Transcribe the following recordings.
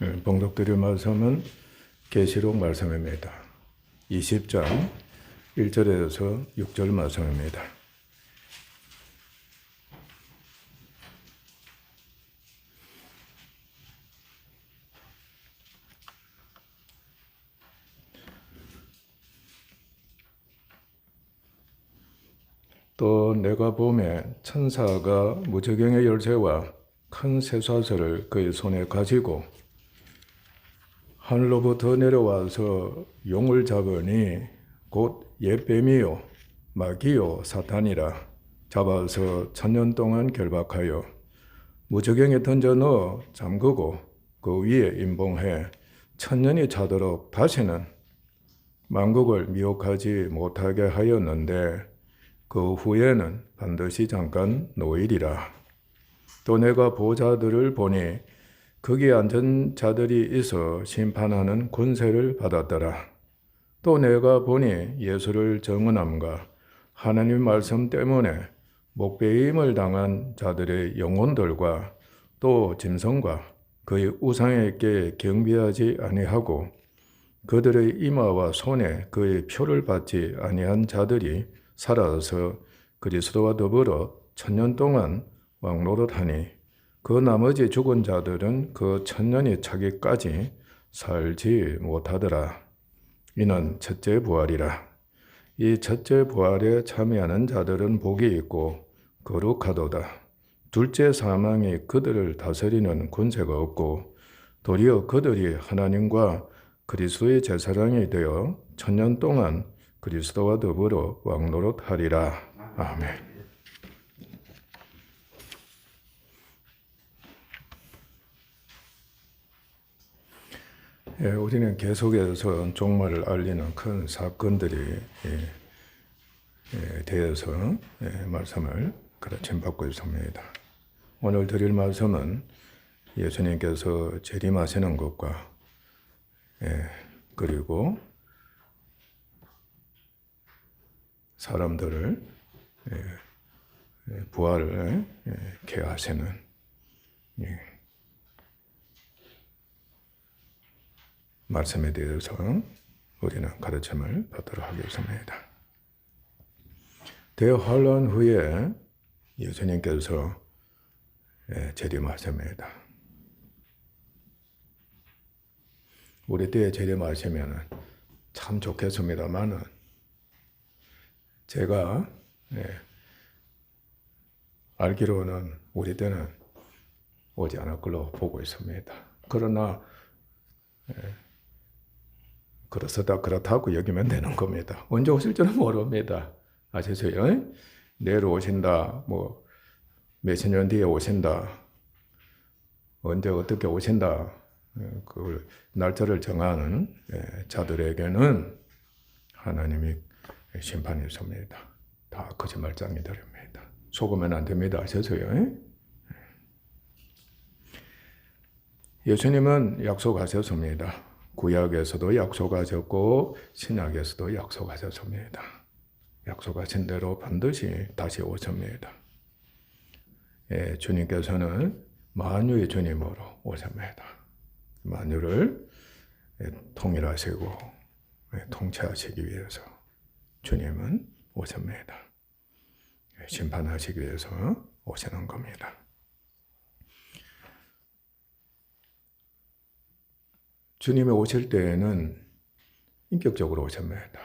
봉독드릴 말씀은 계시록 말씀입니다. 20장 1절에서 6절 말씀입니다. 또 내가 보매 천사가 무저경의 열쇠와 큰 쇠사슬을 그의 손에 가지고 하늘로부터 내려와서 용을 잡으니 곧 옛뱀이요 마귀요 사탄이라 잡아서 1000년 동안 결박하여 무저경에 던져 넣어 잠그고 그 위에 임봉해 1000년이 차도록 다시는 만국을 미혹하지 못하게 하였는데 그 후에는 반드시 잠깐 노일이라. 또 내가 보좌들을 보니 거기 앉은 자들이 있어 심판하는 권세를 받았더라. 또 내가 보니 예수를 정언함과 하나님 말씀 때문에 목배임을 당한 자들의 영혼들과 또 짐승과 그의 우상에게 경배하지 아니하고 그들의 이마와 손에 그의 표를 받지 아니한 자들이 살아서 그리스도와 더불어 1000년 동안 왕노릇하니 그 나머지 죽은 자들은 그 1000년이 차기까지 살지 못하더라. 이는 첫째 부활이라. 이 첫째 부활에 참여하는 자들은 복이 있고 거룩하도다. 둘째 사망이 그들을 다스리는 권세가 없고 도리어 그들이 하나님과 그리스도의 제사장이 되어 1000년 동안 그리스도와 더불어 왕노릇하리라. 아멘. 우리는 계속해서 종말을 알리는 큰 사건들이 대해서 말씀을 가르침받고 있습니다. 오늘 드릴 말씀은 예수님께서 재림하시는 것과 그리고 사람들을 부활을 케하시는 말씀에 대해서 우리는 가르침을 받도록 하겠습니다. 대환란 후에 예수님께서 재림하십니다. 우리 때에 재림하시면 참 좋겠습니다만은 제가 알기로는 우리 때는 오지 않을 걸로 보고 있습니다. 그러나 그렇다고 여기면 되는 겁니다. 언제 오실지는 모릅니다. 아시죠? 내일 오신다, 뭐 몇십 년 뒤에 오신다, 언제 어떻게 오신다, 그 날짜를 정하는 자들에게는 하나님이 심판이 있습니다. 다 거짓말장이들입니다. 속으면 안 됩니다. 아셨어요? 예수님은 약속하셨습니다. 구약에서도 약속하셨고 신약에서도 약속하셨습니다. 약속하신 대로 반드시 다시 오십니다. 주님께서는 만유의 주님으로 오십니다. 만유를 통일하시고 통치하시기 위해서 주님은 오십니다. 심판하시기 위해서 오시는 겁니다. 주님이 오실 때에는 인격적으로 오십니다.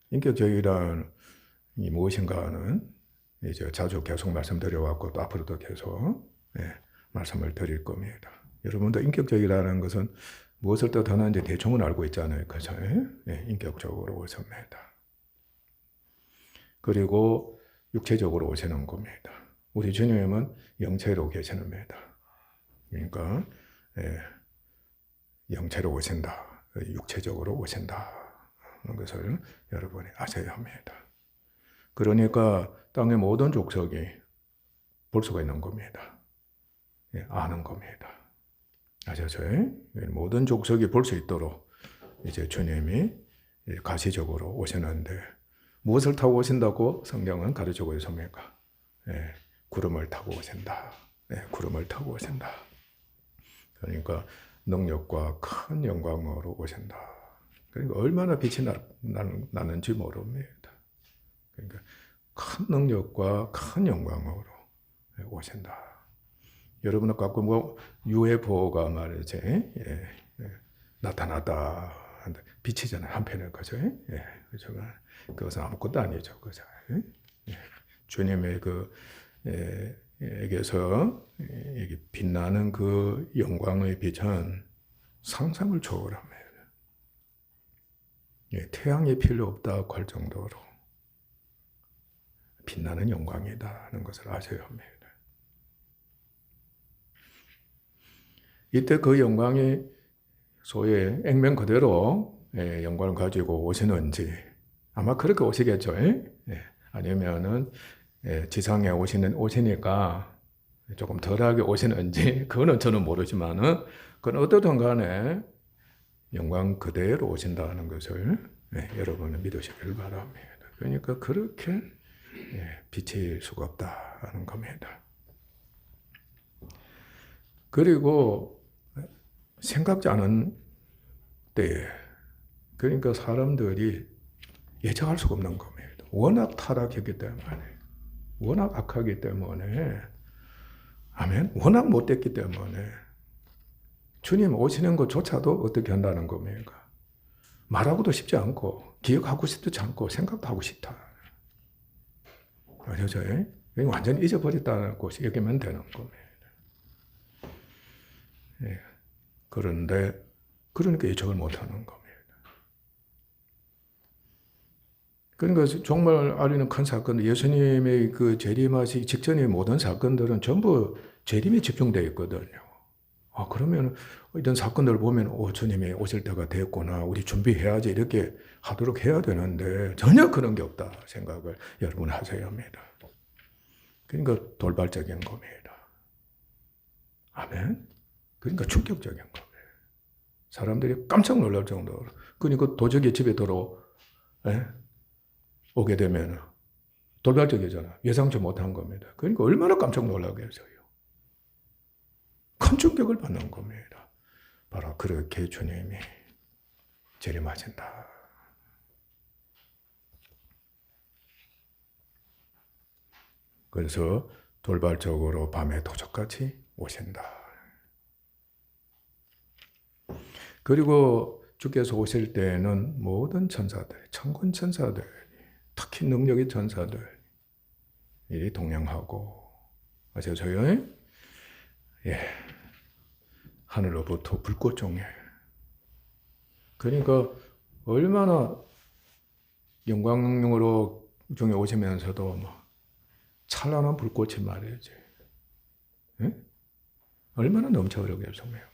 인격적이란 무엇인가는 이제 자주 계속 말씀드려왔고 또 앞으로도 계속 말씀을 드릴 겁니다. 여러분도 인격적이라는 것은 무엇을 뜻하는지 대충은 알고 있잖아요. 그래서 인격적으로 오십니다. 그리고 육체적으로 오시는 겁니다. 우리 주님은 영체로 계시는입니다. 그러니까 영체로 오신다, 육체적으로 오신다 하는 것을 여러분이 아셔야 합니다. 그러니까 땅의 모든 족속이 볼 수가 있는 겁니다. 아는 겁니다. 아셨죠? 모든 족속이 볼 수 있도록 이제 주님이 가시적으로 오시는데 무엇을 타고 오신다고 성경은 가르치고 있습니까? 구름을 타고 오신다. 구름을 타고 오신다. 그러니까 능력과 큰 영광으로 오신다. 그러니까 얼마나 빛이 나는지 모릅니다. 그러니까 큰 능력과 큰 영광으로 오신다. 여러분은 가끔 뭐 UFO가 말이지, 나타났다. 빛이잖아요. 한편에 그죠? 그죠? 그것은 아무것도 아니죠. 그죠? 주님의 에게서 빛나는 그 영광의 빛은 상상을 초월합니다. 태양이 필요 없다고 할 정도로 빛나는 영광이다는 것을 아셔야 합니다. 이때 그 영광이 소위 액면 그대로 영광을 가지고 오시는지 아마 그렇게 오시겠죠. 아니면은 지상에 오시니까 조금 덜하게 오시는지 그거는 저는 모르지만은 그건 어떻든 간에 영광 그대로 오신다는 것을 여러분은 믿으시길 바랍니다. 그러니까 그렇게 빛일 수가 없다는 겁니다. 그리고 생각지 않은 때에 그러니까 사람들이 예측할 수가 없는 겁니다. 워낙 타락했기 때문에 워낙 악하기 때문에 아멘. 워낙 못됐기 때문에 주님 오시는 것조차도 어떻게 한다는 겁니까? 말하고도 싶지 않고 기억하고 싶지 않고 생각도 하고 싶다. 아시죠? 완전히 잊어버렸다는 것이 여기면 되는 겁니다. 그런데 그러니까 예측을 못하는 겁니다. 그러니까 정말 알리는 큰 사건, 예수님의 그 재림하시기 직전의 모든 사건들은 전부 재림에 집중되어 있거든요. 그러면 이런 사건들을 보면 주님이 오실 때가 됐구나, 우리 준비해야지 이렇게 하도록 해야 되는데 전혀 그런 게 없다 생각을 여러분 하셔야 합니다. 그러니까 돌발적인 겁니다. 아멘. 그러니까 충격적인 겁니다. 사람들이 깜짝 놀랄 정도로. 그러니까 도적이 집에 오게 되면 돌발적이잖아. 예상치 못한 겁니다. 그러니까 얼마나 깜짝 놀라겠어요. 큰 충격을 받는 겁니다. 바로 그렇게 주님이 재림하신다. 그래서 돌발적으로 밤에 도적같이 오신다. 그리고 주께서 오실 때에는 모든 천사들, 천군 천사들, 특히 능력의 천사들이 동행하고, 아시죠? 하늘로부터 불꽃 종에. 그러니까 얼마나 영광으로 중에 오시면서도 찬란한 불꽃이 말이지. 얼마나 넘쳐 흐르겠습니까?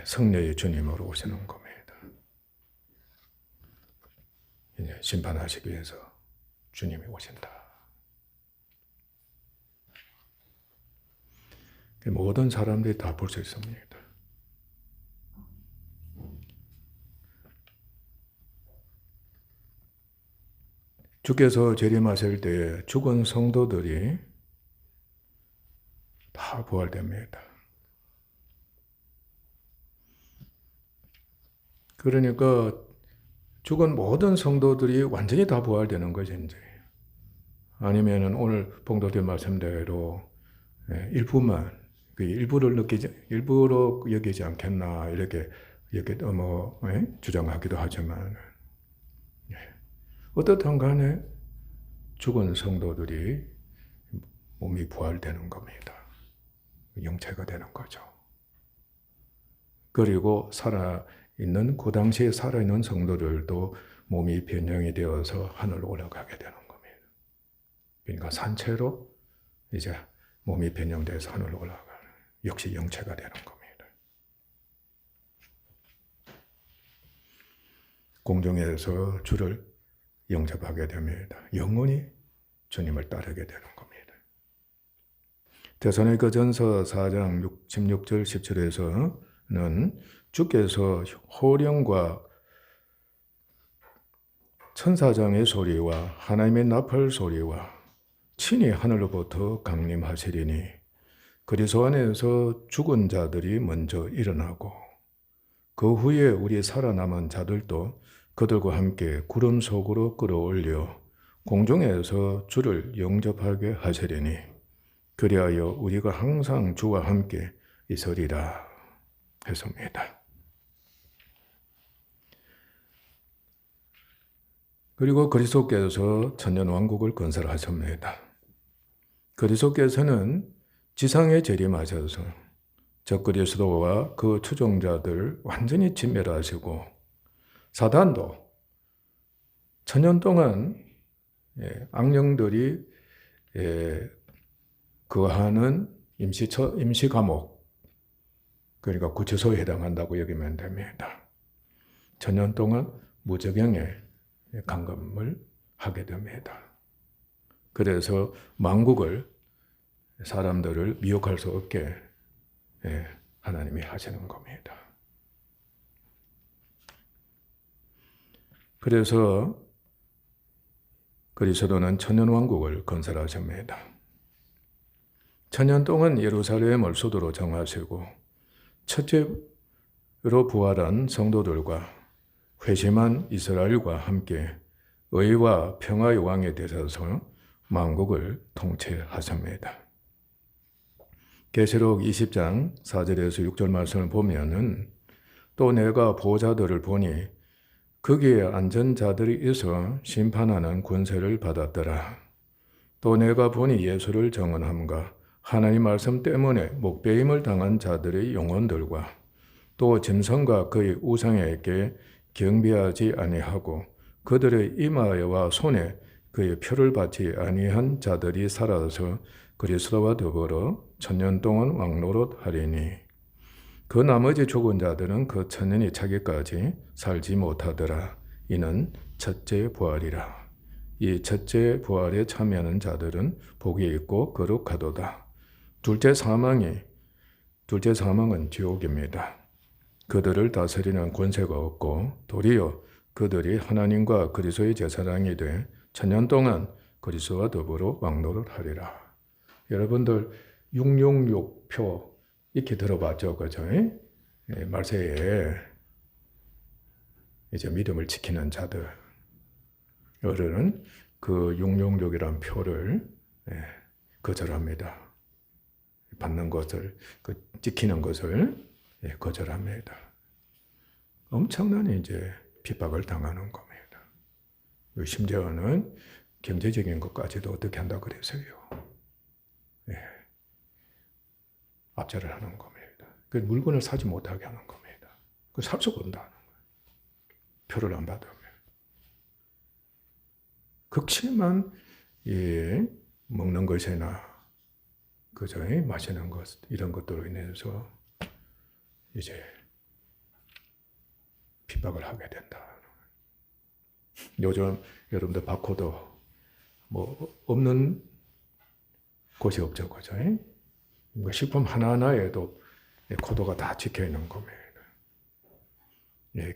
성령의 주님으로 오시는 겁니다. 이제 심판하시기 위해서 주님이 오신다. 모든 사람들이 다 볼 수 있습니다. 주께서 재림하실 때에 죽은 성도들이 다 부활됩니다. 그러니까 죽은 모든 성도들이 완전히 다 부활되는 거죠, 이제. 아니면은 오늘 봉도된 말씀대로 일부만, 일부러 여기지 않겠나, 이렇게 주장하기도 하지만, 어떻든 간에 죽은 성도들이 몸이 부활되는 겁니다. 영체가 되는 거죠. 그리고 그 당시에 살아있는 성도들도 몸이 변형이 되어서 하늘로 올라가게 되는 겁니다. 그러니까 산채로 이제 몸이 변형돼서 하늘로 올라가는, 역시 영체가 되는 겁니다. 공중에서 주를 영접하게 됩니다. 영원히 주님을 따르게 되는 겁니다. 데살로니가전서 4장 16절 17절에서는 주께서 호령과 천사장의 소리와 하나님의 나팔 소리와 친히 하늘로부터 강림하시리니 그리스도 안에서 죽은 자들이 먼저 일어나고 그 후에 우리 살아남은 자들도 그들과 함께 구름 속으로 끌어올려 공중에서 주를 영접하게 하시리니 그리하여 우리가 항상 주와 함께 있으리라 했습니다. 그리고 그리스도께서 천년왕국을 건설하십니다. 그리스도께서는 지상에 재림하셔서 적그리스도와 그 추종자들 완전히 진멸하시고 사단도 천년 동안 악령들이 거하는 임시 감옥, 그러니까 구치소에 해당한다고 여기면 됩니다. 천년 동안 무적영에 감금을 하게 됩니다. 그래서 만국을 사람들을 미혹할 수 없게 하나님이 하시는 겁니다. 그래서 그리스도는 천년왕국을 건설하십니다. 천년 동안 예루살렘을 수도로 정하시고 첫째로 부활한 성도들과 회심한 이스라엘과 함께 의와 평화의 왕이 되셔서 만국을 통치하십니다. 계시록 20장 4절에서 6절 말씀을 보면은 또 내가 보좌들을 보니 거기에 앉은 자들이 있어 심판하는 권세를 받았더라. 또 내가 보니 예수를 정언함과 하나님 말씀 때문에 목배임을 당한 자들의 영혼들과 또 짐승과 그의 우상에게 경배하지 아니하고 그들의 이마와 손에 그의 표를 받지 아니한 자들이 살아서 그리스도와 더불어 천년 동안 왕노릇 하리니 그 나머지 죽은 자들은 그 천년이 차기까지 살지 못하더라. 이는 첫째 부활이라. 이 첫째 부활에 참여하는 자들은 복이 있고 거룩하도다. 둘째 사망은 지옥입니다. 그들을 다스리는 권세가 없고 도리어 그들이 하나님과 그리스도의 제사장이 돼 천년 동안 그리스도와 더불어 왕노릇 하리라. 여러분들 666표 이렇게 들어봤죠, 그죠? 말세에 이제 믿음을 지키는 자들은 그 666이라는 표를 거절합니다. 받는 것을, 지키는 것을 거절합니다. 엄청난 이제 핍박을 당하는 겁니다. 심지어는 경제적인 것까지도 어떻게 한다 그랬어요. 압제를 하는 겁니다. 그 물건을 사지 못하게 하는 겁니다. 그 살 수가 없다는 거예요. 표를 안 받으면. 극심한 먹는 것이나 그저 마시는 것 이런 것들로 인해서 이제 핍박을 하게 된다. 요즘 여러분들 바코드 뭐 없는 곳이 없죠, 그죠? 식품 하나하나에도 코드가 다 찍혀 있는 겁니다.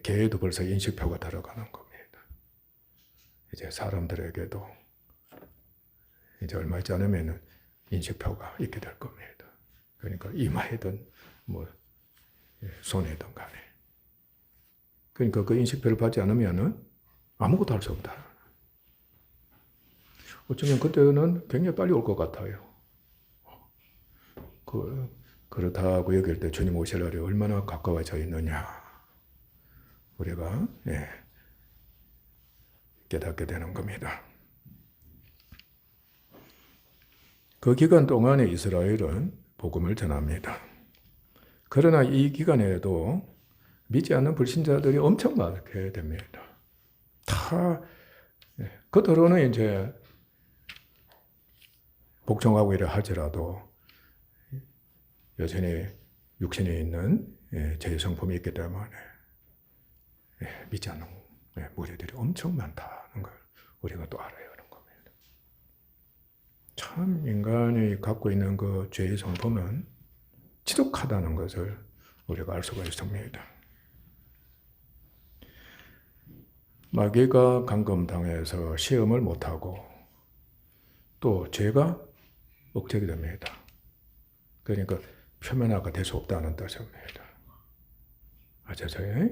개에도 벌써 인식표가 들어가는 겁니다. 이제 사람들에게도 이제 얼마 있지 않으면 인식표가 있게 될 겁니다. 그러니까 이마에든 뭐 손에든 간에. 그러니까 그 인식표를 받지 않으면은 아무것도 할 수 없다. 어쩌면 그때는 굉장히 빨리 올 것 같아요. 그렇다고 여길 때 주님 오실 날이 얼마나 가까워져 있느냐. 우리가 깨닫게 되는 겁니다. 그 기간 동안에 이스라엘은 복음을 전합니다. 그러나 이 기간에도 믿지 않는 불신자들이 엄청 많게 됩니다. 겉으로는 이제 복종하고 이래 할지라도 여전히 육신에 있는 죄의 성품이 있기 때문에 믿지 않는 무리들이 엄청 많다는 걸 우리가 또 알아야 하는 겁니다. 참 인간이 갖고 있는 그 죄의 성품은 지독하다는 것을 우리가 알 수가 있습니다. 마귀가 감금당해서 시험을 못하고 또 죄가 억제게 됩니다. 그러니까 표면화가 될 수 없다는 뜻입니다. 아셨어요?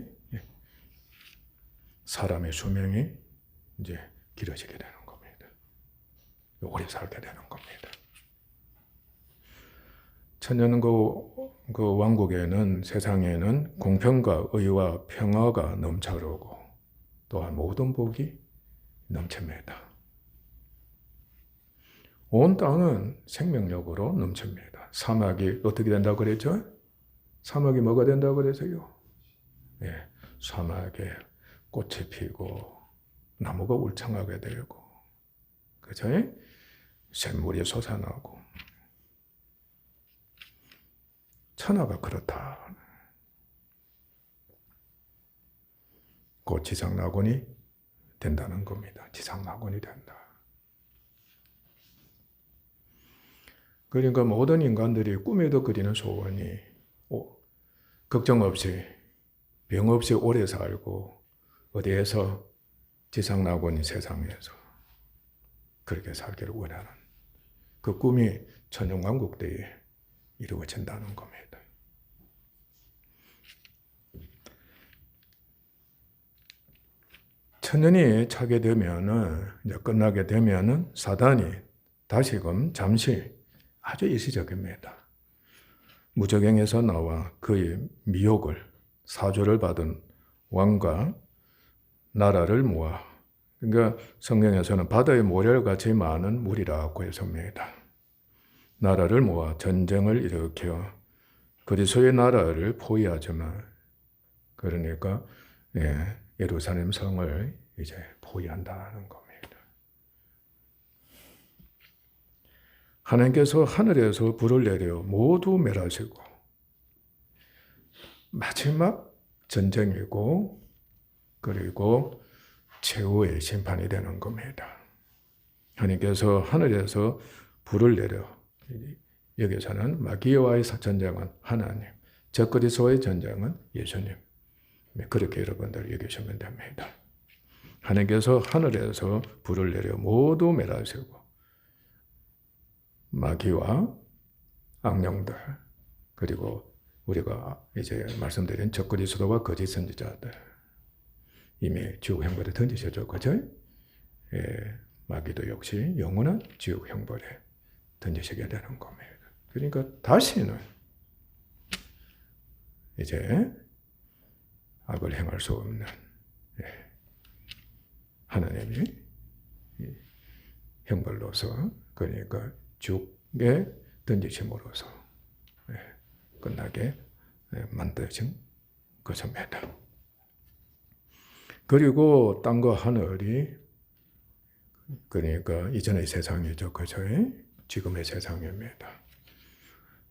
사람의 수명이 이제 길어지게 되는 겁니다. 오래 살게 되는 겁니다. 천년그 왕국에는, 세상에는 공평과 의와 평화가 넘쳐오고 또한 모든 복이 넘칩니다. 온 땅은 생명력으로 넘칩니다. 사막이 어떻게 된다고 그랬죠? 사막이 뭐가 된다고 그랬어요? 사막에 꽃이 피고 나무가 울창하게 되고, 그죠? 샘물이 솟아나고. 천하가 그렇다. 곧 지상낙원이 된다는 겁니다. 지상낙원이 된다. 그러니까 모든 인간들이 꿈에도 그리는 소원이 걱정 없이, 병 없이 오래 살고, 어디에서? 지상낙원인 세상에서 그렇게 살기를 원하는 그 꿈이 천년왕국 때에 이루어진다는 겁니다. 천년이 차게 되면은, 이제 끝나게 되면은 사단이 다시금 잠시, 아주 일시적입니다, 무저갱에서 나와 그의 미혹을, 사조를 받은 왕과 나라를 모아, 그러니까 성경에서는 바다의 모래같이 많은 물이라고 했습니다. 나라를 모아 전쟁을 일으켜 그리스도의 나라를 포위하지만, 그러니까 예루살렘 성을 이제 포위한다는 겁니다. 하나님께서 하늘에서 불을 내려 모두 멸하시고, 마지막 전쟁이고, 그리고 최후의 심판이 되는 겁니다. 하나님께서 하늘에서 불을 내려, 여기서는 마귀와의 전쟁은 하나님, 적그리스도의 전쟁은 예수님, 그렇게 여러분들 여기시면 됩니다. 하나님께서 하늘에서 불을 내려 모두 멸하시고, 마귀와 악령들, 그리고 우리가 이제 말씀드린 적그리스도와 거짓 선지자들, 이미 지옥 형벌에 던지셨죠, 그죠? 마귀도 역시 영원한 지옥 형벌에 던지시게 되는 겁니다. 그러니까 다시는 이제 악을 행할 수 없는, 하나님이 형벌로서, 그러니까 지옥에 던지심으로써 끝나게 만드신 것입니다. 그리고 땅과 하늘이, 그러니까 이전의 세상이죠, 그죠? 지금의 세상입니다.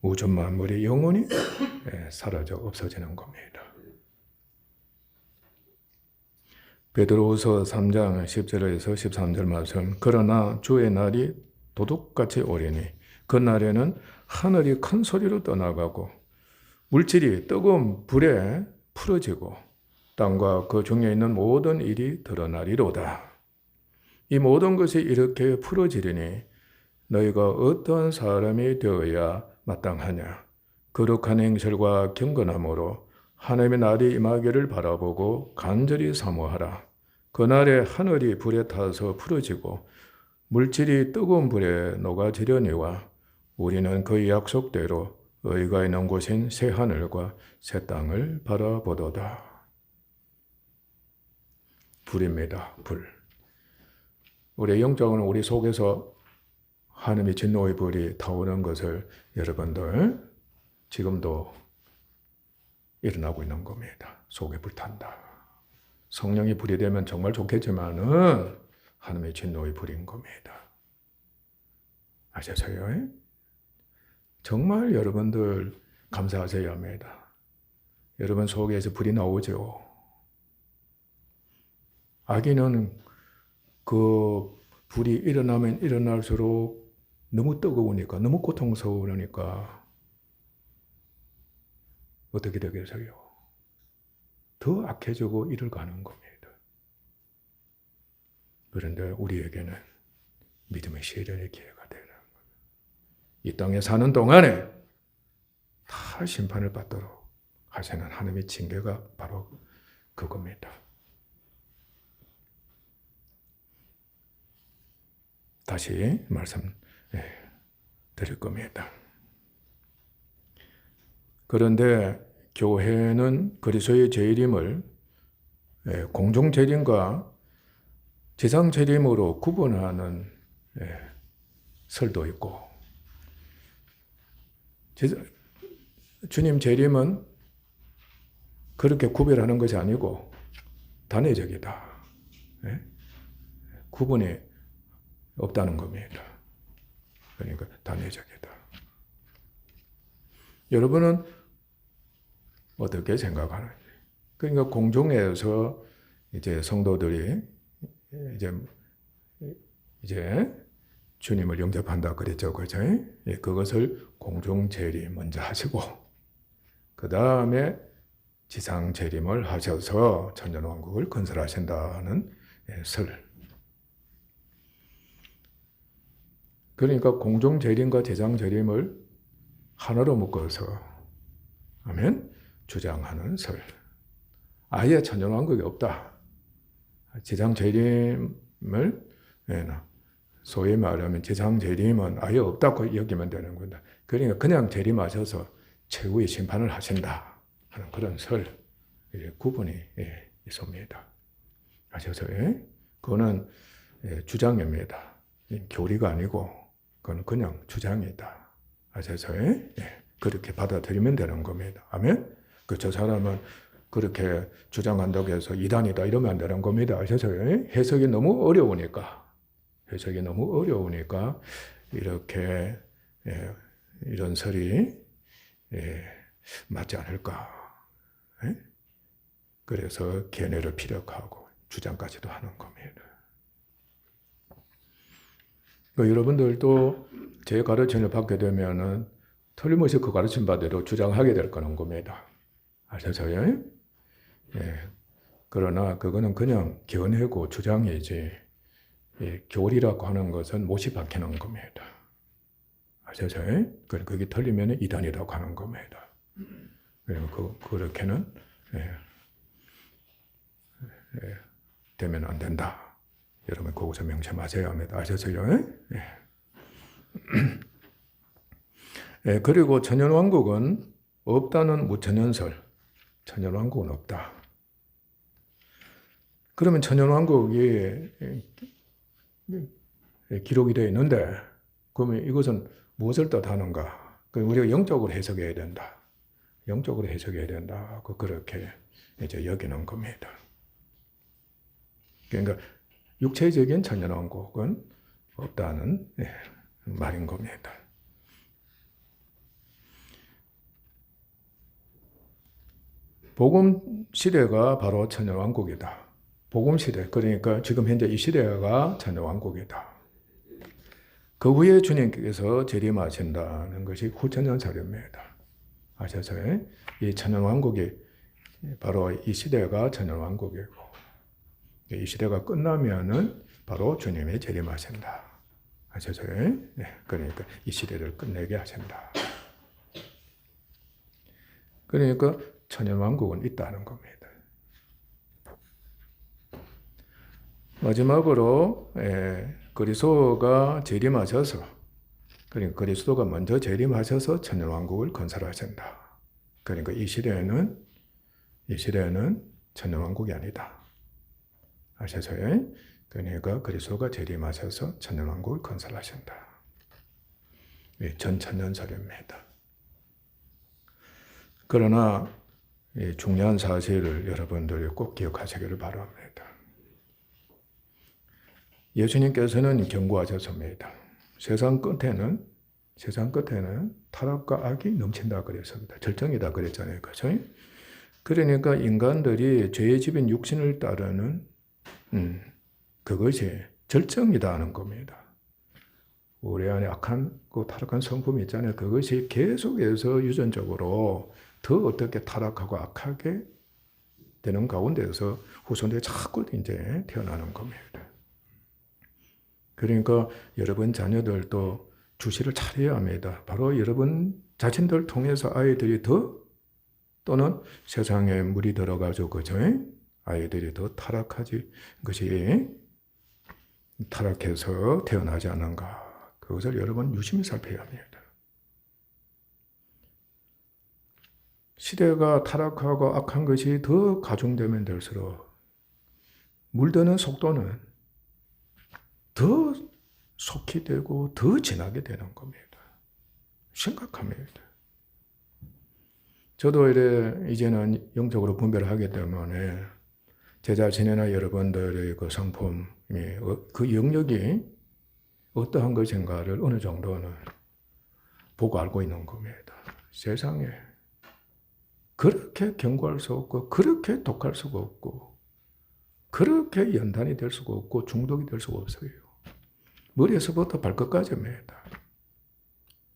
우주 만물이 영원히 사라져 없어지는 겁니다. 베드로후서 3장 10절에서 13절 말씀, 그러나 주의 날이 도둑같이 오리니 그 날에는 하늘이 큰 소리로 떠나가고 물질이 뜨거운 불에 풀어지고 땅과 그 중에 있는 모든 일이 드러나리로다. 이 모든 것이 이렇게 풀어지리니 너희가 어떠한 사람이 되어야 마땅하냐? 거룩한 행실과 경건함으로 하나님의 날이 임하기를 바라보고 간절히 사모하라. 그날에 하늘이 불에 타서 풀어지고 물질이 뜨거운 불에 녹아지려니와 우리는 그 약속대로 의가 있는 곳인 새 하늘과 새 땅을 바라보도다. 불입니다. 불. 우리 영적으로 우리 속에서 하나님의 진노의 불이 타오르는 것을 여러분들 지금도 일어나고 있는 겁니다. 속에 불탄다. 성령이 불이 되면 정말 좋겠지만은 하나님의 진노의 불인 겁니다. 아셨어요? 정말 여러분들 감사하셔야 합니다. 여러분 속에서 불이 나오죠. 악인은 그 불이 일어나면 일어날수록 너무 뜨거우니까, 너무 고통스러우니까 어떻게 되겠어요? 더 악해지고 이를 가는 겁니다. 그런데 우리에게는 믿음의 시련의 기회가 되는 겁니다. 이 땅에 사는 동안에 다 심판을 받도록 하시는 하나님의 징계가 바로 그겁니다. 다시 말씀 드릴 겁니다. 그런데 교회는 그리스도의 재림을 공중 재림과 지상 재림으로 구분하는 설도 있고, 주님 재림은 그렇게 구별하는 것이 아니고 단회적이다. 구분이 없다는 겁니다. 그러니까 단회적이다. 여러분은 어떻게 생각하는지? 그러니까 공중에서 이제 성도들이 이제 주님을 영접한다 그랬죠, 그죠? 그것을 공중 재림 먼저 하시고, 그 다음에 지상 재림을 하셔서 천년왕국을 건설하신다는 설. 그러니까 공중 재림과 지상 재림을 하나로 묶어서 하면 주장하는 설. 아예 천년왕국이 없다. 지상 재림을 소위 말하면 지상 재림은 아예 없다고 여기면 되는 겁니다. 그러니까 그냥 재림하셔서 최후의 심판을 하신다 하는 그런 설, 구분이 있습니다. 아셔서 그거는 주장입니다. 교리가 아니고 그건 그냥 주장이다. 아셔서 그렇게 받아들이면 되는 겁니다. 아멘? 저 사람은 그렇게 주장한다고 해서 이단이다 이러면 안 되는 겁니다. 아셔서 해석이 너무 어려우니까. 이렇게 이런 설이 맞지 않을까. 그래서 견해를 피력하고 주장까지도 하는 겁니다. 여러분들도 제 가르침을 받게 되면은 틀림없이 그 가르침 바대로 주장하게 될 거는 겁니다. 아셔서요? 그러나 그거는 그냥 견해고 주장이지, 교리라고 하는 것은 못이 박히는 겁니다. 아셔서요? 그게 틀리면 이단이라고 하는 겁니다. 그렇게는 되면 안 된다. 여러분 그것을 명심하셔야 합니다. 아셨어요? 그리고 천년왕국은 없다는 무천년설. 천년왕국은 없다. 그러면 천년왕국이 기록이 되어 있는데, 그러면 이것은 무엇을 뜻하는가? 우리가 영적으로 해석해야 된다. 영적으로 해석해야 된다. 그렇게 이제 여기는 겁니다. 그러니까 육체적인 천년왕국은 없다는 말인 겁니다. 복음 시대가 바로 천년왕국이다. 복음 시대, 그러니까 지금 현재 이 시대가 천년왕국이다. 그 후에 주님께서 재림하신다는 것이 후천년설입니다. 아셔서요? 이 천년왕국이 바로 이 시대가 천년왕국이고, 이 시대가 끝나면은 바로 주님이 재림하신다. 아셔서요? 그러니까 이 시대를 끝내게 하신다. 그러니까 천년왕국은 있다는 겁니다. 마지막으로 그리스도가 재림하셔서, 그러니까 그리스도가 먼저 재림하셔서 천년왕국을 건설하신다. 그러니까 이 시대에는 천년왕국이 아니다. 아셔서요? 그러니까 그리스도가 재림하셔서 천년왕국을 건설하신다. 전천년설입니다. 그러나 중요한 사실을 여러분들이 꼭 기억하시기를 바랍니다. 예수님께서는 경고하셨습니다. 세상 끝에는 타락과 악이 넘친다 그랬습니다. 절정이다 그랬잖아요. 그렇죠? 그러니까 인간들이 죄의 집인 육신을 따르는 그것이 절정이다 하는 겁니다. 우리 안에 악한 타락한 성품이 있잖아요. 그것이 계속해서 유전적으로 더 어떻게 타락하고 악하게 되는 가운데서 후손들이 자꾸 이제 태어나는 겁니다. 그러니까 여러분 자녀들도 주시를 차려야 합니다. 바로 여러분 자신들 통해서 아이들이 더 또는 세상에 물이 들어가지고 그죠? 아이들이 더 타락하지 것이 타락해서 태어나지 않은가 그것을 여러분 유심히 살펴야 합니다. 시대가 타락하고 악한 것이 더 가중되면 될수록 물드는 속도는 더 속히 되고 더 진하게 되는 겁니다. 심각합니다. 저도 이제는 영적으로 분별을 하기 때문에 제 자신이나 여러분들의 그 성품이 그 영역이 어떠한 것인가를 어느 정도는 보고 알고 있는 겁니다. 세상에 그렇게 견고할 수 없고 그렇게 독할 수가 없고 그렇게 연단이 될 수가 없고 중독이 될 수가 없어요. 머리에서부터 발끝까지입니다.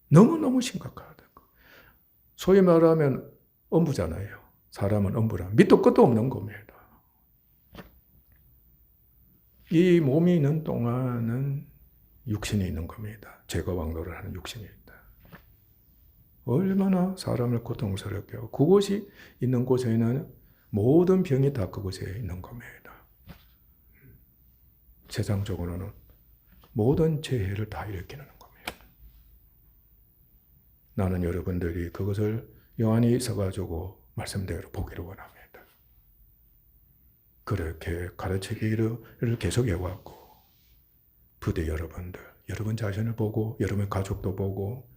너무너무 심각하다. 소위 말하면 엄부잖아요. 사람은 엄부라. 밑도 끝도 없는 겁니다. 이 몸이 있는 동안은 육신이 있는 겁니다. 죄가 왕노를 하는 육신이 있다. 얼마나 사람을 고통스럽게 하고 그곳이 있는 곳에는 모든 병이 다 그곳에 있는 겁니다. 세상적으로는 모든 재해를 다 일으키는 겁니다. 나는 여러분들이 그것을 요한이 있어가지고 말씀대로 보기를 원합니다. 그렇게 가르치기를 계속 해왔고 부디 여러분들, 여러분 자신을 보고 여러분 가족도 보고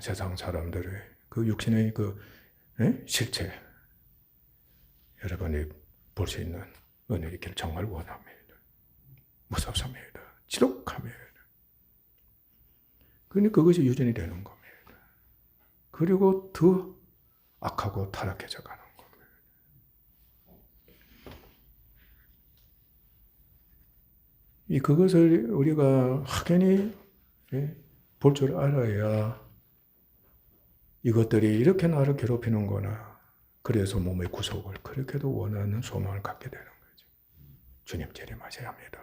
세상 사람들의 그 육신의 그 실체 여러분이 볼 수 있는 은혜 있기를 정말 원합니다. 무섭습니다. 지독합니다. 그러니까 그것이 유전이 되는 겁니다. 그리고 더 악하고 타락해져 가는 겁니다. 그것을 우리가 확연히 볼 줄 알아야 이것들이 이렇게 나를 괴롭히는구나. 그래서 몸의 구속을 그렇게도 원하는 소망을 갖게 되는 거죠. 주님 재림하셔야 합니다.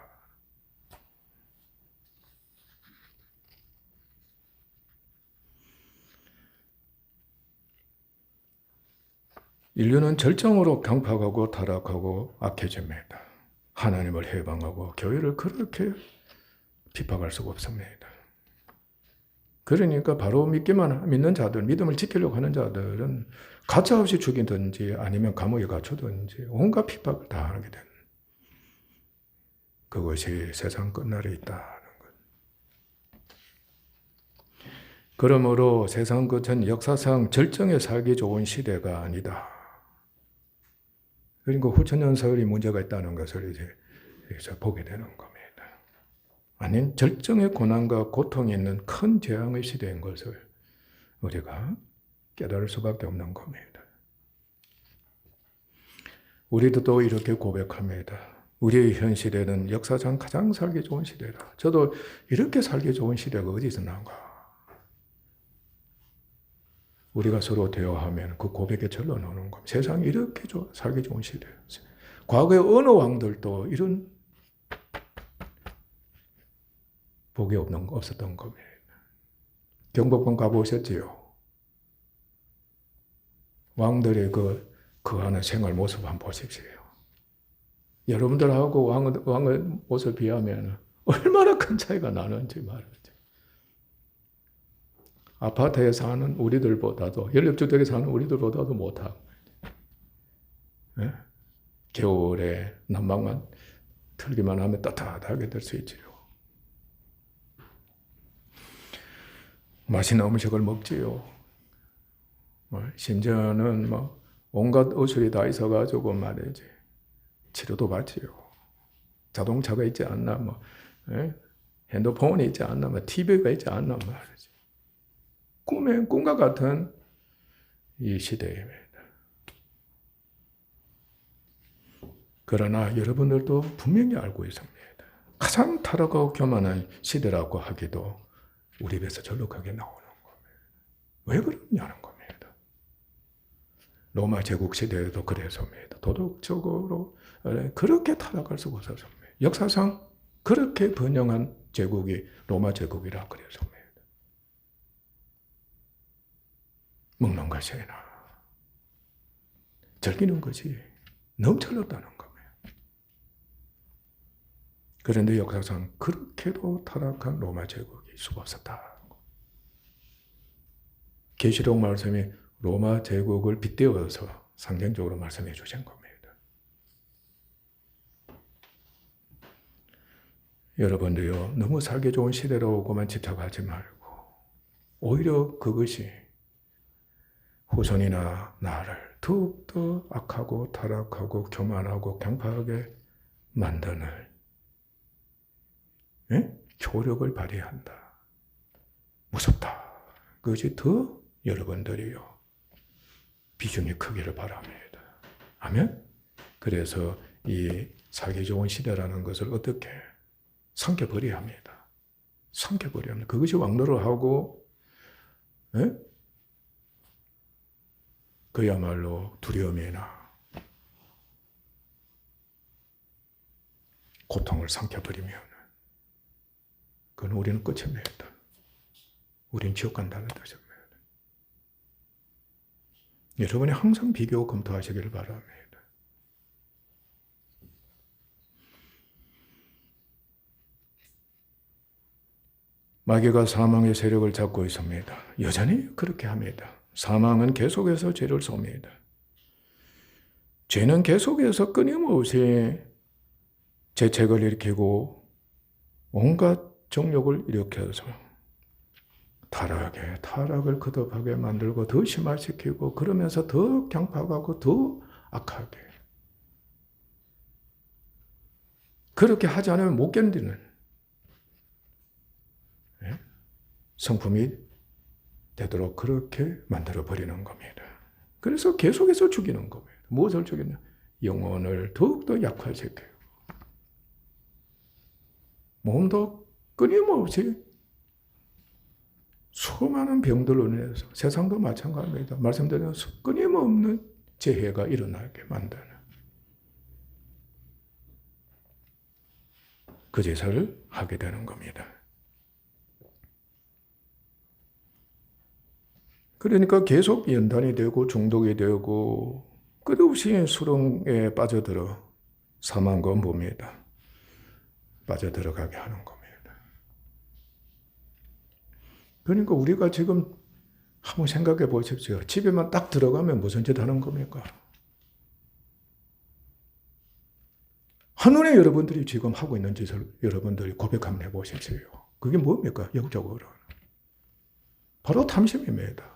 인류는 절정으로 강팍하고 타락하고 악해집니다. 하나님을 해방하고 교회를 그렇게 핍박할 수가 없습니다. 그러니까 바로 믿는 자들, 믿음을 지키려고 하는 자들은 가차없이 죽이든지 아니면 감옥에 갇히든지 온갖 핍박을 다 하게 되는 그것이 세상 끝날에 있다는 것. 그러므로 세상 끝은 역사상 절정에 살기 좋은 시대가 아니다. 그러니까 후천년 사회에 문제가 있다는 것을 이제 보게 되는 겁니다. 아닌 절정의 고난과 고통이 있는 큰 재앙의 시대인 것을 우리가 깨달을 수밖에 없는 겁니다. 우리도 또 이렇게 고백합니다. 우리의 현 시대는 역사상 가장 살기 좋은 시대다. 저도 이렇게 살기 좋은 시대가 어디서 나온가? 우리가 서로 대화하면 그 고백에 절로 나오는 겁니다. 세상이 이렇게 살기 좋은 시대였어요. 과거의 어느 왕들도 이런 복이 없었던 겁니다. 경복궁 가보셨지요? 왕들의 그 하는 생활 모습 한번 보십시오. 여러분들하고 왕의 모습을 비하면 얼마나 큰 차이가 나는지 말이죠. 아파트에 사는 우리들보다도, 연립주택에 사는 우리들보다도 못하고, 겨울에 난방만 틀기만 하면 따뜻하게 될 수 있지요. 맛있는 음식을 먹지요. 심지어는 온갖 의술이 다 있어가지고 말이지. 치료도 받지요. 자동차가 있지 않나, 핸드폰이 있지 않나, TV가 있지 않나 말이지. 꿈과 같은 이 시대입니다. 그러나 여러분들도 분명히 알고 있습니다. 가장 타락하고 교만한 시대라고 하기도 우리 입에서 절룩하게 나오는 겁니다. 왜 그러냐는 겁니다. 로마 제국 시대에도 그래서입니다. 도덕적으로 그렇게 타락할 수가 없었습니다. 역사상 그렇게 번영한 제국이 로마 제국이라 그래서입니다. 먹는 것이나 즐기는 것이 넘쳐났다는 겁니다. 그런데 역사상 그렇게도 타락한 로마 제국이 수가 없었다. 계시록 말씀이 로마 제국을 빗대어서 상징적으로 말씀해 주신 겁니다. 여러분도요, 너무 살기 좋은 시대라고만 집착하지 말고 오히려 그것이 후손이나 나를 더욱더 악하고 타락하고 교만하고 경파하게 만드는 조력을 발휘한다. 무섭다. 그것이 더 여러분들이요, 비중이 크기를 바랍니다. 아멘? 그래서 이 살기 좋은 시대라는 것을 어떻게 삼켜버려야 합니다. 삼켜버려야 합니다. 그것이 왕노를 하고 그야말로 두려움이나 고통을 삼켜버리면 그건 우리는 끝입니다. 우리는 지옥 간다는 뜻입니다. 여러분이 항상 비교 검토하시기를 바랍니다. 마귀가 사망의 세력을 잡고 있습니다. 여전히 그렇게 합니다. 사망은 계속해서 죄를 쏩니다. 죄는 계속해서 끊임없이 재책을 일으키고 온갖 정욕을 일으켜서 타락을 거듭하게 만들고 더 심화시키고 그러면서 더 경파하고 더 악하게. 그렇게 하지 않으면 못 견디는 성품이 되도록 그렇게 만들어버리는 겁니다. 그래서 계속해서 죽이는 겁니다. 무엇을 죽이냐? 영혼을 더욱더 약화시켜요. 몸도 끊임없이 수많은 병들로 인해서 세상도 마찬가지입니다. 말씀드린 끊임없는 재해가 일어나게 만드는 그 짓을 하게 되는 겁니다. 그러니까 계속 연단이 되고 중독이 되고 끝없이 수렁에 빠져들어 사망과 뭡니다. 빠져들어가게 하는 겁니다. 그러니까 우리가 지금 한번 생각해 보십시오. 집에만 딱 들어가면 무슨 짓 하는 겁니까? 한눈에 여러분들이 지금 하고 있는 짓을 여러분들이 고백 한번 해보십시오. 그게 뭡니까? 영적으로. 바로 탐심입니다.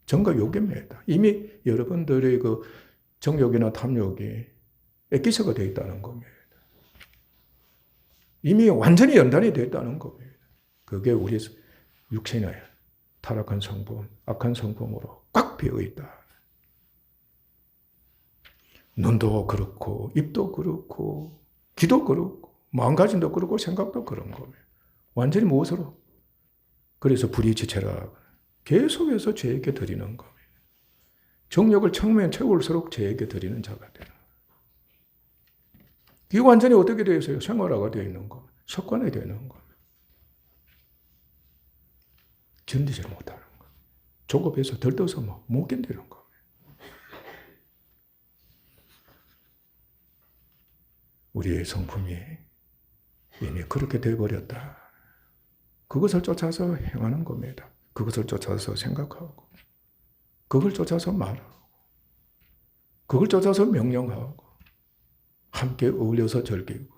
정과 욕입니다. 이미 여러분들의 그 정욕이나 탐욕이 액기스가 되어 있다는 겁니다. 이미 완전히 연단이 되어 있다는 겁니다. 그게 우리 육신의 타락한 성품, 악한 성품으로 꽉 비어 있다. 눈도 그렇고, 입도 그렇고, 귀도 그렇고, 마음가짐도 그렇고, 생각도 그런 겁니다. 완전히 무엇으로? 그래서 불이지체라. 계속해서 죄에게 드리는 겁니다. 정욕을 채우면 채울수록 죄에게 드리는 자가 되는 겁니다. 이게 완전히 어떻게 되어 있어요? 생활화가 되어 있는 겁니다. 습관이 되어 있는 겁니다. 견디지를 못하는 거예요. 조급해서 들떠서 못 견디는 겁니다. 우리의 성품이 이미 그렇게 되어버렸다. 그것을 쫓아서 행하는 겁니다. 그것을 쫓아서 생각하고, 그걸 쫓아서 말하고, 그걸 쫓아서 명령하고, 함께 어울려서 즐기고,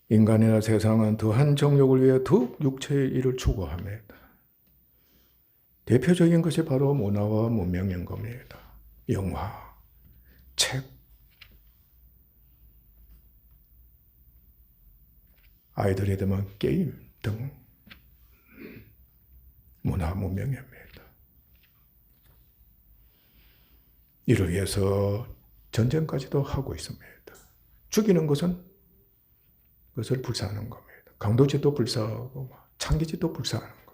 인간이나 세상은 더한 정욕을 위해 더욱 육체의 일을 추구합니다. 대표적인 것이 바로 문화와 문명인 겁니다. 영화, 책, 아이들이 되면 게임 등 문화 문명입니다. 이를 위해서 전쟁까지도 하고 있습니다. 죽이는 것은 그것을 불사하는 겁니다. 강도짓도 불사하고 창기짓도 불사하는 겁니다.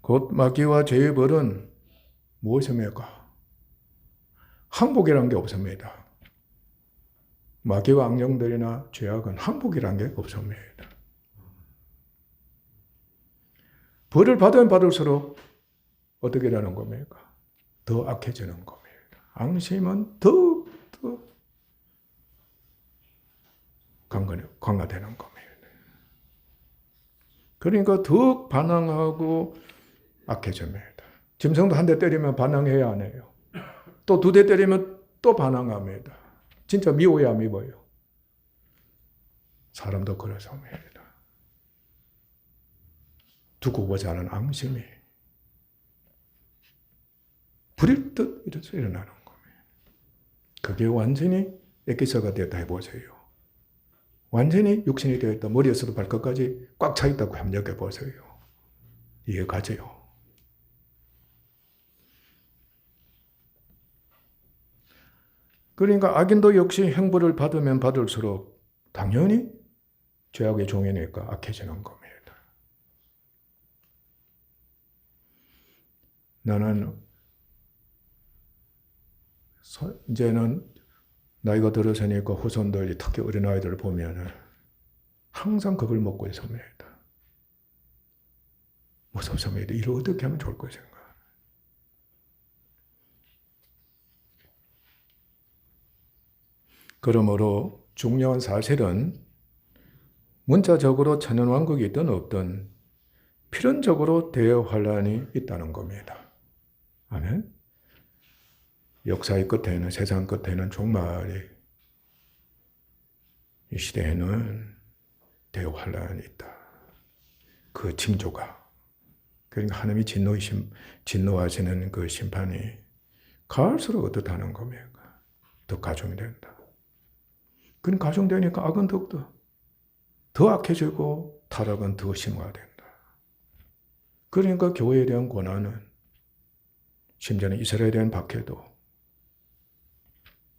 곧 마귀와 죄의 벌은 무엇입니까? 항복이라는 게 없습니다. 마귀와 악령들이나 죄악은 항복이라는 게 없습니다. 벌을 받으면 받을수록 어떻게 되는 겁니까? 더 악해지는 겁니다. 앙심은 더 강화되는 겁니다. 그러니까 더 반항하고 악해집니다. 짐승도 한 대 때리면 반항해야 안 해요. 또 두 대 때리면 또 반항합니다. 진짜 미워야 미워요. 사람도 그렇습니다. 두고 보지 않은 앙심이 불일 듯 이래서 일어나는 겁니다. 그게 완전히 에기스가 되었다 해보세요. 완전히 육신이 되었다. 머리에서도 발끝까지 꽉 차 있다고 협력해 보세요. 이해 가세요. 그러니까 악인도 역시 형벌을 받으면 받을수록 당연히 죄악의 종이니까 악해지는 겁니다. 나는 이제는 나이가 들어서니까 후손들이 특히 어린아이들을 보면 항상 겁을 먹고 있습니다. 무섭습니다. 이를 어떻게 하면 좋을 것인가. 그러므로 중요한 사실은 문자적으로 천연왕국이 있든 없든 필연적으로 대환란이 있다는 겁니다. 아멘. 역사의 끝에는, 세상 끝에는 종말이, 이 시대에는 대환란이 있다. 그 징조가. 그러니까 하나님이 진노하시는 그 심판이 갈수록 어떻다는 겁니까? 더 가중된다. 그럼 가중되니까 악은 더 악해지고 타락은 더 심화된다. 그러니까 교회에 대한 고난은 심지어는 이스라엘에 대한 박해도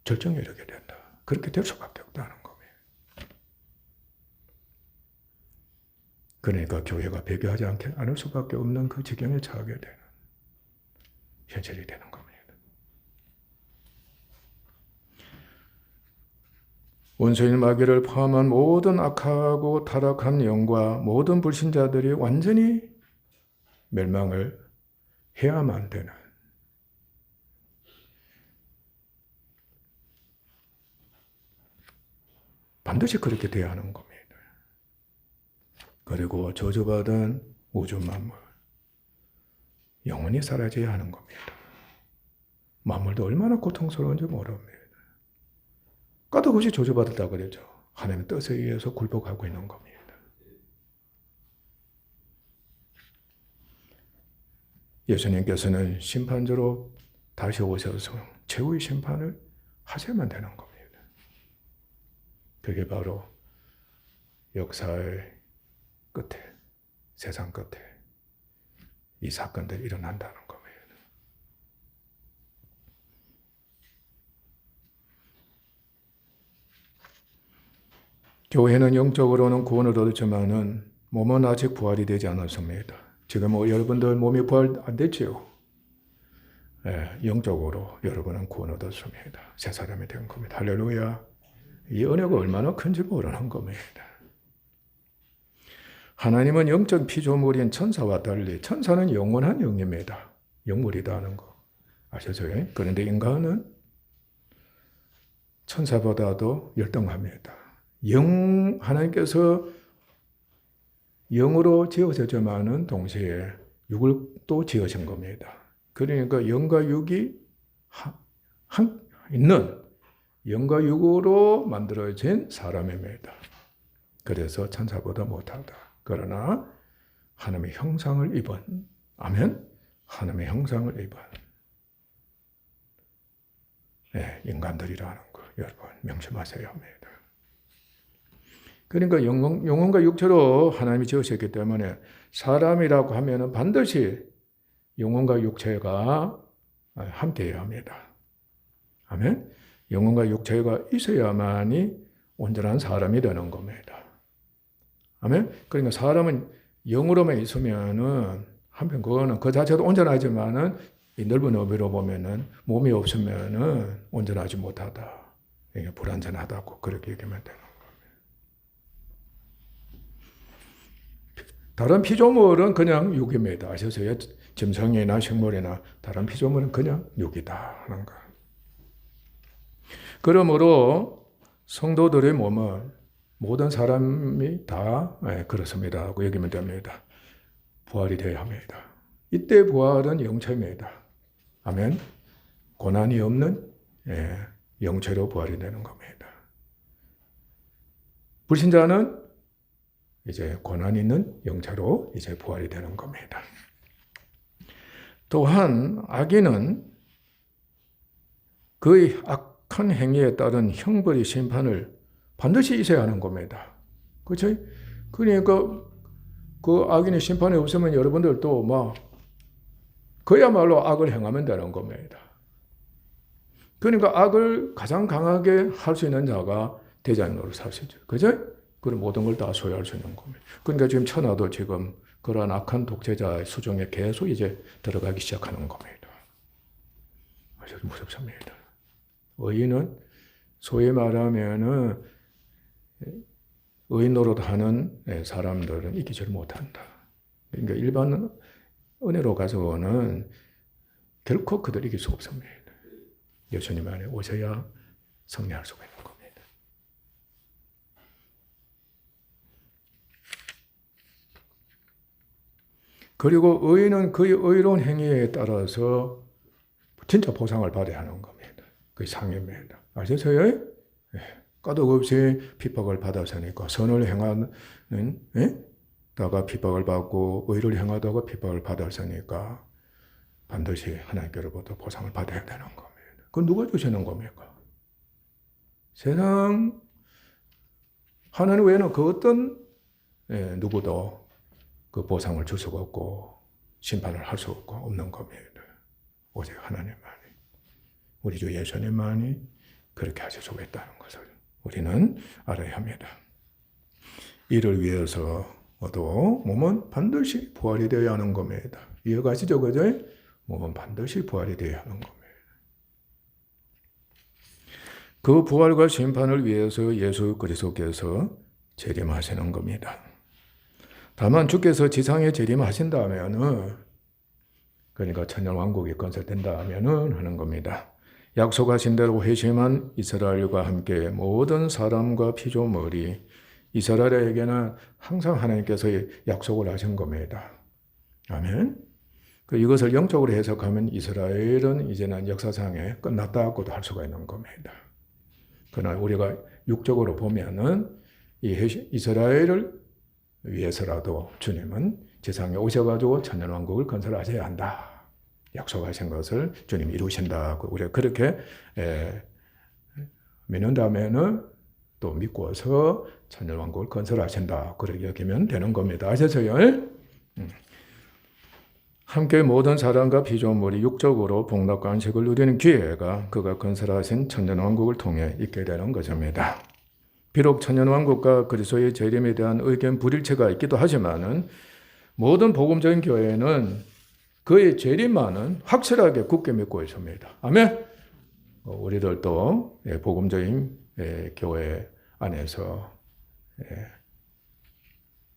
절정에 이르게 된다. 그렇게 될 수밖에 없다는 겁니다. 그러니까 교회가 배교하지 않을 수밖에 없는 그 지경에 처하게 되는 현실이 되는 겁니다. 원수인 마귀를 포함한 모든 악하고 타락한 영과 모든 불신자들이 완전히 멸망을 해야만 되는 반드시 그렇게 돼야 하는 겁니다. 그리고 저주받은 우주 만물 영원히 사라져야 하는 겁니다. 만물도 얼마나 고통스러운지 모릅니다. 까닭없이 저주받았다 그랬죠. 하나님의 뜻에 의해서 굴복하고 있는 겁니다. 예수님께서는 심판자로 다시 오셔서 최후의 심판을 하셔야만 되는 겁니다. 그게 바로 역사의 끝에, 세상 끝에 이 사건들이 일어난다는 겁니다. 교회는 영적으로는 구원을 얻었지만은 몸은 아직 부활이 되지 않았습니다. 지금 여러분들 몸이 부활 안 됐지요? 네, 영적으로 여러분은 구원 얻었습니다. 새 사람이 된 겁니다. 할렐루야. 이 은혜가 얼마나 큰지 모르는 겁니다. 하나님은 영적 피조물인 천사와 달리 천사는 영원한 영입니다. 영물이다 하는 거 아시죠? 그런데 인간은 천사보다도 열등합니다. 하나님께서 영으로 지으셨지만은 동시에 육을 또 지으신 겁니다. 그러니까 영과 육이 있는 영과 육으로 만들어진 사람입니다. 그래서 천사보다 못하다. 그러나 하나님의 형상을 입은, 아멘? 하나님의 형상을 입은 인간들이라는 거 여러분 명심하셔야 합니다. 그러니까 영혼과 육체로 하나님이 지으셨기 때문에 사람이라고 하면 반드시 영혼과 육체가 함께해야 합니다. 아멘? 영혼과 육체가 있어야만이 온전한 사람이 되는 겁니다. 아멘? 그러니까 사람은 영으로만 있으면은 한편 그거는 그 자체도 온전하지만은 이 넓은 의미로 보면은 몸이 없으면은 온전하지 못하다. 이게 불완전하다고 그렇게 얘기하면 되는 거예요. 다른 피조물은 그냥 육입니다. 아셨어요? 짐승이나 식물이나 다른 피조물은 그냥 육이다 하는 거. 그러므로 성도들의 몸은 모든 사람이 다 그렇습니다 하고 얘기하면 됩니다. 부활이 되어야 합니다. 이때 부활은 영체입니다. 아멘. 고난이 없는 영체로 부활이 되는 겁니다. 불신자는 이제 고난 있는 영체로 이제 부활이 되는 겁니다. 또한 악인은 그의 악한 행위에 따른 형벌이 심판을 반드시 있어야 하는 겁니다. 그렇죠? 그러니까 그 악인의 심판이 없으면 여러분들도 막 그야말로 악을 행하면 되는 겁니다. 그러니까 악을 가장 강하게 할 수 있는 자가 대장으로 사시죠. 그죠? 그런 모든 걸 다 소유할 수 있는 겁니다. 그러니까 지금 천하도 지금 그러한 악한 독재자의 수종에 계속 이제 들어가기 시작하는 겁니다. 아주 무섭습니다. 의인은 소위 말하면은 의인 노릇하는 사람들은 이기지를 못한다. 그러니까 일반 은혜로 가서는 결코 그들 이길 수 없습니다. 예수님 안에 오셔야 승리할 수가 있는 겁니다. 그리고 의인은 그의 의로운 행위에 따라서 진짜 보상을 받아야 하는 겁니다. 그게 상입니다. 아셨어요? 까닭 없이 핍박을 받았으니까 선을 행하는 다가 핍박을 받고 의를 행하다가 핍박을 받았으니까 반드시 하나님께로부터 보상을 받아야 되는 겁니다. 그건 누가 주시는 겁니까? 세상 하나님 외에는 그 어떤 누구도 그 보상을 줄 수가 없고 심판을 할 수 없는 겁니다. 오직 하나님만이, 우리 주 예수님만이 그렇게 하실 수가 있다는 것을 우리는 알아야 합니다. 이를 위해서도 몸은 반드시 부활이 되어야 하는 겁니다. 이해가시죠? 그죠? 몸은 반드시 부활이 되어야 하는 겁니다. 그 부활과 심판을 위해서 예수 그리스도께서 재림하시는 겁니다. 다만 주께서 지상에 재림하신다면은, 그러니까 천년왕국이 건설된다면은 하는 겁니다. 약속하신 대로 회심한 이스라엘과 함께 모든 사람과 피조물이, 이스라엘에게는 항상 하나님께서 약속을 하신 겁니다. 아멘. 이것을 영적으로 해석하면 이스라엘은 이제는 역사상에 끝났다고도 할 수가 있는 겁니다. 그러나 우리가 육적으로 보면은 이 이스라엘을 위해서라도 주님은 지상에 오셔가지고 천년왕국을 건설하셔야 한다. 약속하신 것을 주님이 이루신다고 우리가 그렇게 믿는다면은 또 믿고서 천년왕국을 건설하신다. 그렇게 여기면 되는 겁니다. 아셨어요? 함께 모든 사람과 피조물이 육적으로 복락과 안식을 누리는 기회가 그가 건설하신 천년왕국을 통해 있게 되는 것입니다. 비록 천년왕국과 그리스도의 재림에 대한 의견 불일치가 있기도 하지만은 모든 복음적인 교회는 그의 재림만은 확실하게 굳게 믿고 있습니다. 아멘. 우리들도 복음적인 교회 안에서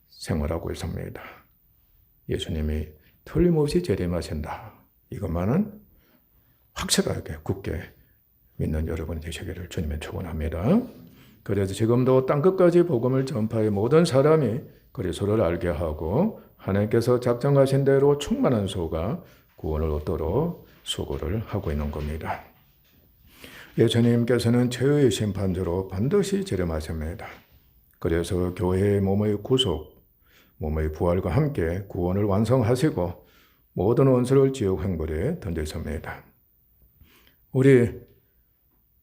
생활하고 있습니다. 예수님이 틀림없이 재림하신다. 이것만은 확실하게 굳게 믿는 여러분이 되시기를 주님은 축원합니다. 그래서 지금도 땅끝까지 복음을 전파해 모든 사람이 그리스도를 알게 하고 하나님께서 작정하신 대로 충만한 소가 구원을 얻도록 수고를 하고 있는 겁니다. 예수님께서는 최후의 심판주로 반드시 재림하십니다. 그래서 교회의 몸의 구속, 몸의 부활과 함께 구원을 완성하시고 모든 원수를 지옥 행벌에 던지십니다. 우리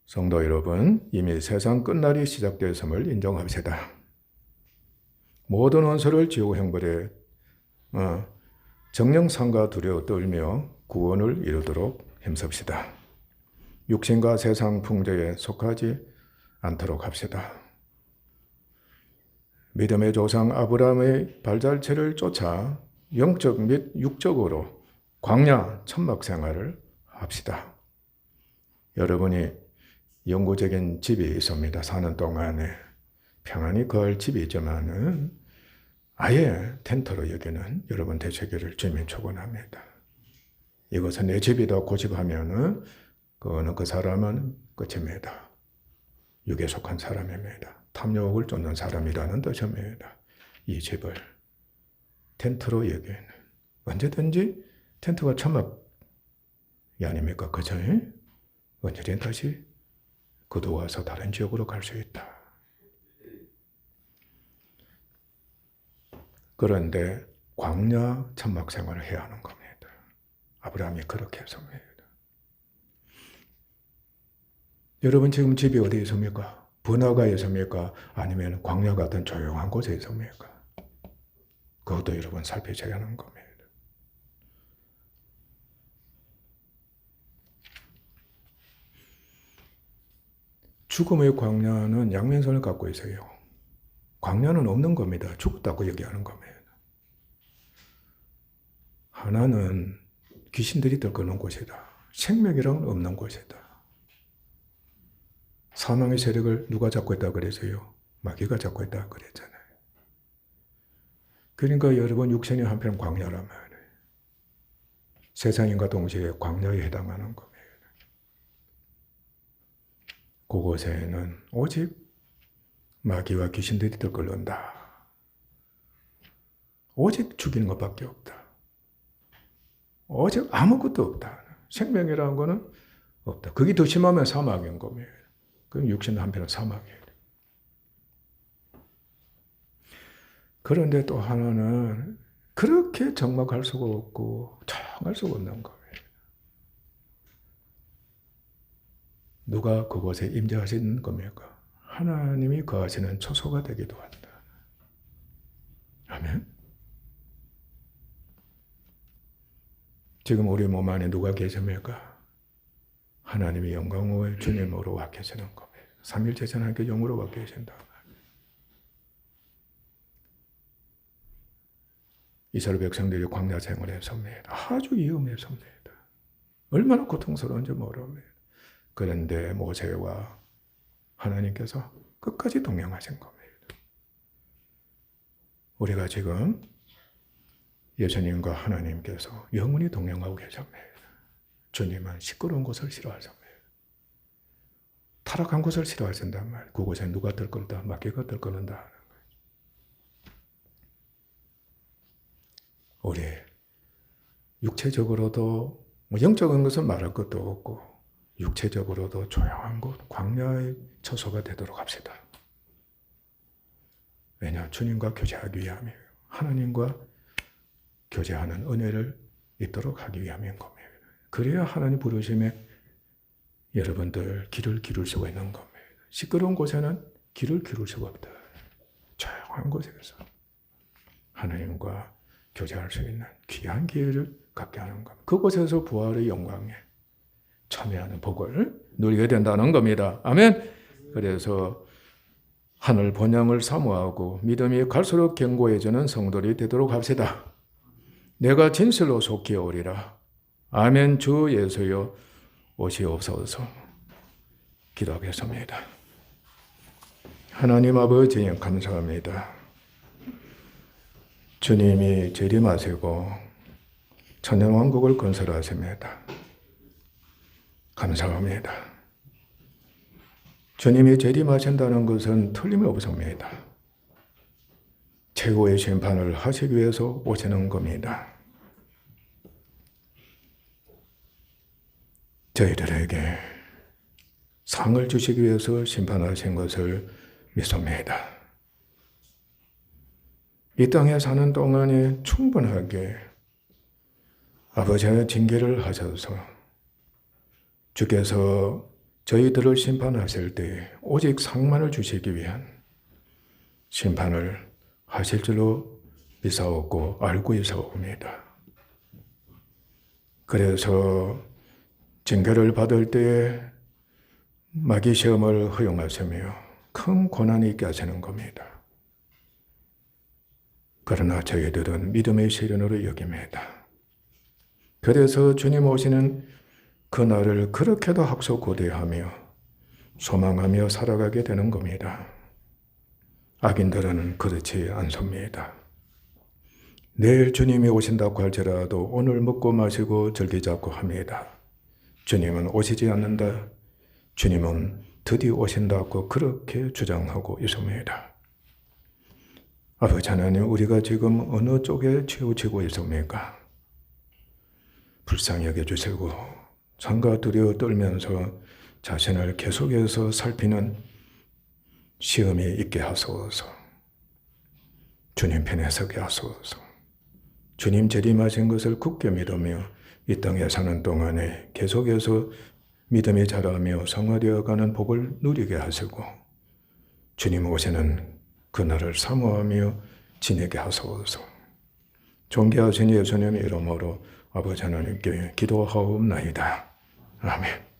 성도 여러분, 이미 세상 끝날이 시작되었음을 인정합시다. 모든 원수를 지옥 행벌에 정령상과 두려워 떨며 구원을 이루도록 힘씁시다. 육신과 세상 풍조에 속하지 않도록 합시다. 믿음의 조상 아브라함의 발자취를 쫓아 영적 및 육적으로 광야 천막 생활을 합시다. 여러분이 영구적인 집이 있습니다. 사는 동안에 평안히 거할 집이 있지만은 아예 텐트로 여기는 여러분 되시기를 주님 축원합니다. 이것은 내 집이다 고집하면은 그거는 그 사람은 끝입니다. 육에 속한 사람입니다. 탐욕을 쫓는 사람이라는 뜻입니다. 이 집을 텐트로 여기는 언제든지 텐트가 천막이 아닙니까? 그죠? 언제든 다시 거두어서 다른 지역으로 갈 수 있다. 그런데 광야 천막 생활을 해야 하는 겁니다. 아브라함이 그렇게 했습니다. 여러분 지금 집이 어디에 있습니까? 번화가에 있습니까? 아니면 광야 같은 조용한 곳에 있습니까? 그것도 여러분 살펴줘야 하는 겁니다. 죽음의 광야는 양면선을 갖고 있어요. 광야는 없는 겁니다. 죽었다고 얘기하는 겁니다. 하나는 귀신들이 들끓는 곳이다. 생명이란 없는 곳이다. 사망의 세력을 누가 잡고 있다 그랬어요? 마귀가 잡고 있다 그랬잖아요. 그러니까 여러분 육신이 한편 광야란 말이에요. 세상인과 동시에 광야에 해당하는 겁니다. 그곳에는 오직 마귀와 귀신들이 들끓는다. 오직 죽이는 것밖에 없다. 오직 아무것도 없다. 생명이라는 것은 없다. 그게 더 심하면 사막인 겁니다. 그럼 육신 한편은 사막이에요. 그런데 또 하나는 그렇게 적막할 수가 없고 조용할 수가 없는 거예요. 누가 그곳에 임재하시는 겁니까? 하나님이 거하시는 초소가 되기도 한다. 아멘. 지금 우리 몸 안에 누가 계십니까? 하나님이 영광의 주님으로 와 계시는 겁니다. 삼일체전 하나님께 영으로 와 계신다. 이스라엘 백성들이 광야 생활했습니다. 아주 위험했습니다. 얼마나 고통스러운지 모릅니다. 그런데 모세와 하나님께서 끝까지 동행하신 겁니다. 우리가 지금 예수님과 하나님께서 영원히 동행하고 계십니다. 주님은 시끄러운 곳을 싫어하십니다. 타락한 곳을 싫어하신단 말이에요. 그곳에 누가 들끓다? 마귀가 들끓는다. 우리 육체적으로도 영적인 것은 말할 것도 없고 육체적으로도 조용한 곳, 광야의 처소가 되도록 합시다. 왜냐? 주님과 교제하기 위함이에요. 하나님과 교제하는 은혜를 있도록 하기 위함인 겁니다. 그래야 하나님 부르심에 여러분들 귀를 기울일 수가 있는 겁니다. 시끄러운 곳에는 귀를 기울일 수가 없다. 조용한 곳에서 하나님과 교제할 수 있는 귀한 기회를 갖게 하는 겁니다. 그곳에서 부활의 영광에 참여하는 복을 누리게 된다는 겁니다. 아멘. 그래서 하늘 본향을 사모하고 믿음이 갈수록 견고해지는 성도들이 되도록 합시다. 내가 진실로 속히 오리라. 아멘. 주 예수여 오시옵소서. 기도하겠습니다. 하나님 아버지 감사합니다. 주님이 재림하시고 천년왕국을 건설하십니다. 감사합니다. 주님이 재림하신다는 것은 틀림없습니다. 최고의 심판을 하시기 위해서 오시는 겁니다. 저희들에게 상을 주시기 위해서 심판하신 것을 믿습니다. 이 땅에 사는 동안에 충분하게 아버지의 징계를 하셔서 주께서 저희들을 심판하실 때 오직 상만을 주시기 위한 심판을 하실 줄로 믿사오고 알고 있사옵니다. 그래서 징계를 받을 때에 마귀 시험을 허용하시며 큰 고난이 있게 하시는 겁니다. 그러나 저희들은 믿음의 시련으로 여깁니다. 그래서 주님 오시는 그날을 그렇게도 학소고대하며 소망하며 살아가게 되는 겁니다. 악인들은 그렇지 않습니다. 내일 주님이 오신다고 할지라도 오늘 먹고 마시고 즐기자고 합니다. 주님은 오시지 않는다. 주님은 드디어 오신다고 그렇게 주장하고 있습니다. 아버지 하나님, 우리가 지금 어느 쪽에 치우치고 있습니까? 불쌍히 여겨주시고 상가 두려워 떨면서 자신을 계속해서 살피는 시험이 있게 하소서. 주님 편에 서게 하소서. 주님 재림하신 것을 굳게 믿으며 이 땅에 사는 동안에 계속해서 믿음이 자라며 성화되어가는 복을 누리게 하시고 주님 오시는 그날을 사모하며 지내게 하소서. 존귀하신 예수님의 이름으로 아버지 하나님께 기도하옵나이다. 아멘.